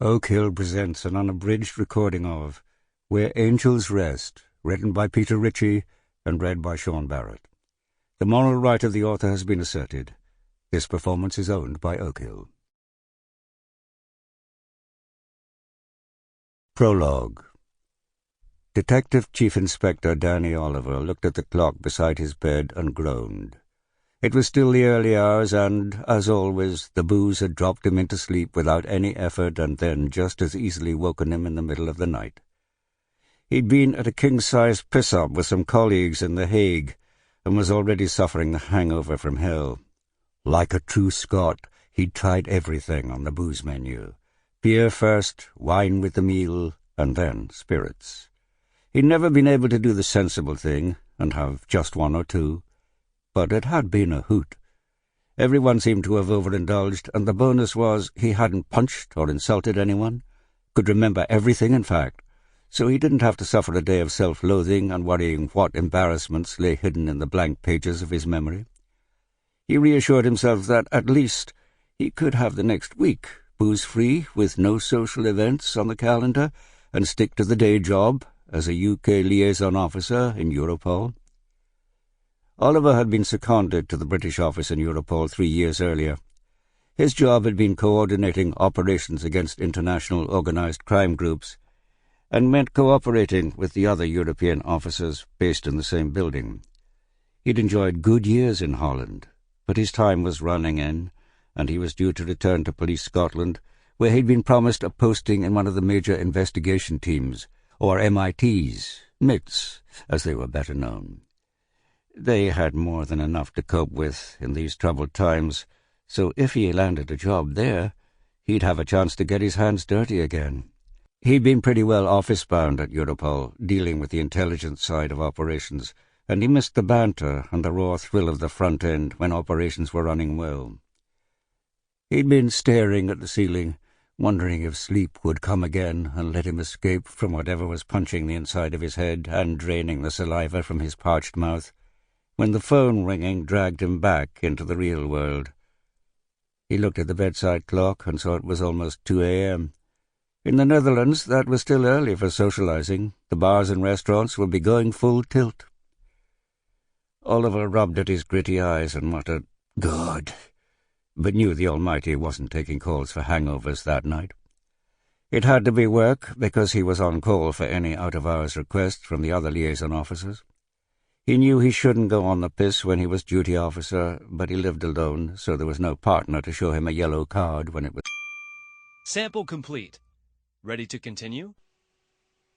Oak Hill presents an unabridged recording of Where Angels Rest, written by Peter Ritchie and read by Seán Barrett. The moral right of the author has been asserted. This performance is owned by Oak Hill. Prologue. Detective Chief Inspector Danny Oliver looked at the clock beside his bed and groaned. It was still the early hours and, as always, the booze had dropped him into sleep without any effort and then just as easily woken him in the middle of the night. He'd been at a king-size piss-up with some colleagues in The Hague and was already suffering the hangover from hell. Like a true Scot, he'd tried everything on the booze menu. Beer first, wine with the meal, and then spirits. He'd never been able to do the sensible thing and have just one or two. But it had been a hoot. Everyone seemed to have overindulged, and the bonus was he hadn't punched or insulted anyone, could remember everything, in fact, so he didn't have to suffer a day of self-loathing and worrying what embarrassments lay hidden in the blank pages of his memory. He reassured himself that, at least, he could have the next week, booze-free, with no social events on the calendar, and stick to the day job as a UK liaison officer in Europol. Oliver had been seconded to the British office in Europol 3 years earlier. His job had been coordinating operations against international organised crime groups, and meant cooperating with the other European officers based in the same building. He'd enjoyed good years in Holland, but his time was running in, and he was due to return to Police Scotland, where he'd been promised a posting in one of the major investigation teams, or MITs, MITs, as they were better known. They had more than enough to cope with in these troubled times, so if he landed a job there, he'd have a chance to get his hands dirty again. He'd been pretty well office-bound at Europol, dealing with the intelligence side of operations, and he missed the banter and the raw thrill of the front end when operations were running well. He'd been staring at the ceiling, wondering if sleep would come again and let him escape from whatever was punching the inside of his head and draining the saliva from his parched mouth, when the phone ringing dragged him back into the real world. He looked at the bedside clock and saw it was almost 2 a.m. In the Netherlands, that was still early for socializing. The bars and restaurants would be going full tilt. Oliver rubbed at his gritty eyes and muttered, "God," but knew the Almighty wasn't taking calls for hangovers that night. It had to be work because he was on call for any out-of-hours requests from the other liaison officers. He knew he shouldn't go on the piss when he was duty officer, but he lived alone, so there was no partner to show him a yellow card when it was... Sample complete. Ready to continue?